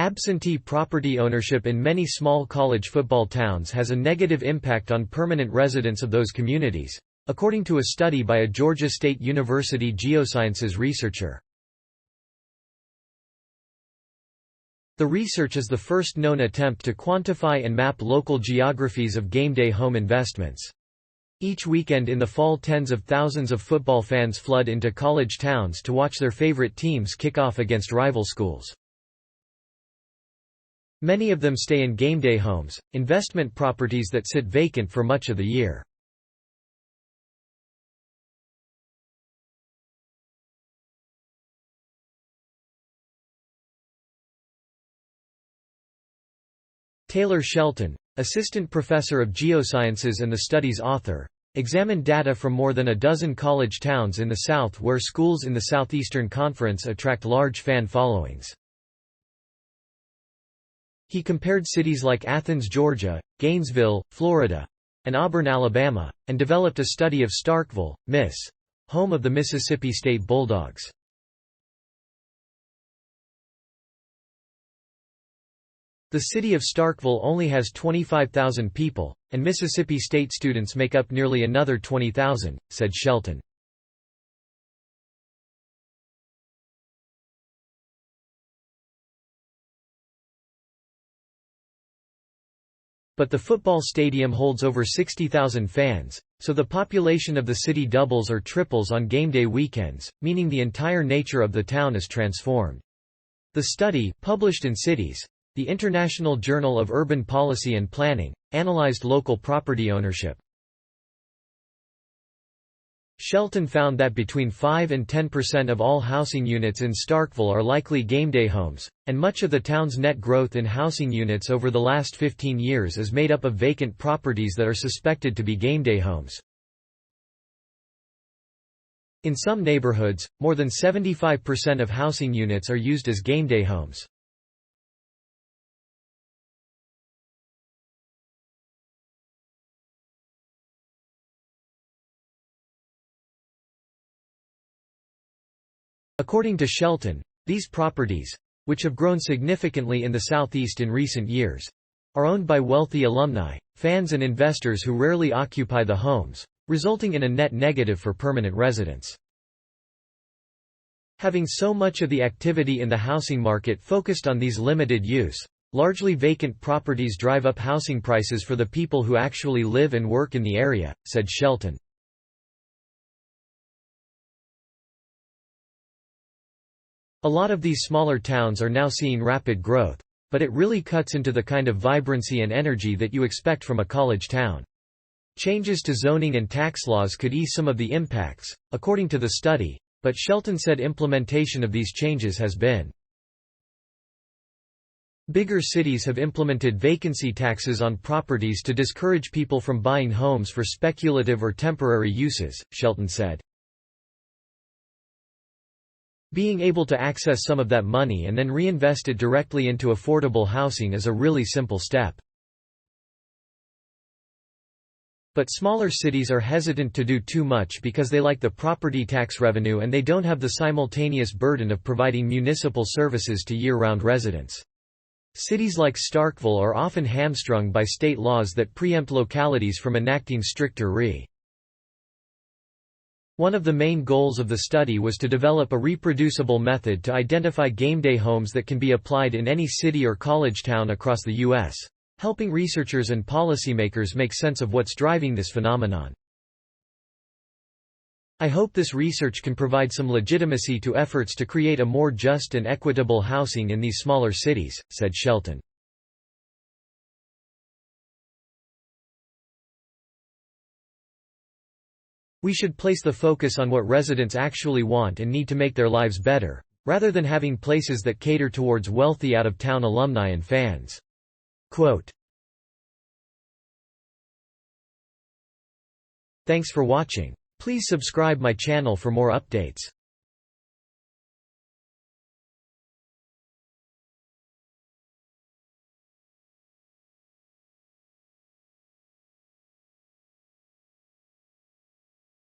Absentee property ownership in many small college football towns has a negative impact on permanent residents of those communities, according to a study by a Georgia State University geosciences researcher. The research is the first known attempt to quantify and map local geographies of game-day home investments. Each weekend in the fall, tens of thousands of football fans flood into college towns to watch their favorite teams kick off against rival schools. Many of them stay in game-day homes, investment properties that sit vacant for much of the year. Taylor Shelton, assistant professor of geosciences and the study's author, examined data from more than a dozen college towns in the South where schools in the Southeastern Conference attract large fan followings. He compared cities like Athens, Georgia, Gainesville, Florida, and Auburn, Alabama, and developed a study of Starkville, Miss, home of the Mississippi State Bulldogs. The city of Starkville only has 25,000 people, and Mississippi State students make up nearly another 20,000, said Shelton. But the football stadium holds over 60,000 fans, so the population of the city doubles or triples on game day weekends, meaning the entire nature of the town is transformed. The study, published in Cities, the International Journal of Urban Policy and Planning, analyzed local property ownership. Shelton found that between 5 and 10% of all housing units in Starkville are likely game-day homes, and much of the town's net growth in housing units over the last 15 years is made up of vacant properties that are suspected to be game-day homes. In some neighborhoods, more than 75% of housing units are used as game-day homes. According to Shelton, these properties, which have grown significantly in the Southeast in recent years, are owned by wealthy alumni, fans and investors who rarely occupy the homes, resulting in a net negative for permanent residents. Having so much of the activity in the housing market focused on these limited-use, largely vacant properties drive up housing prices for the people who actually live and work in the area, said Shelton. A lot of these smaller towns are now seeing rapid growth, but it really cuts into the kind of vibrancy and energy that you expect from a college town. Changes to zoning and tax laws could ease some of the impacts, according to the study, but Shelton said implementation of these changes has been. Bigger cities have implemented vacancy taxes on properties to discourage people from buying homes for speculative or temporary uses, Shelton said. Being able to access some of that money and then reinvest it directly into affordable housing is a really simple step. But smaller cities are hesitant to do too much because they like the property tax revenue and they don't have the simultaneous burden of providing municipal services to year-round residents. Cities like Starkville are often hamstrung by state laws that preempt localities from enacting stricter One of the main goals of the study was to develop a reproducible method to identify game-day homes that can be applied in any city or college town across the U.S., helping researchers and policymakers make sense of what's driving this phenomenon. I hope this research can provide some legitimacy to efforts to create a more just and equitable housing in these smaller cities, said Shelton. We should place the focus on what residents actually want and need to make their lives better, rather than having places that cater towards wealthy out-of-town alumni and fans. Quote. Thanks for watching. Please subscribe my channel for more updates.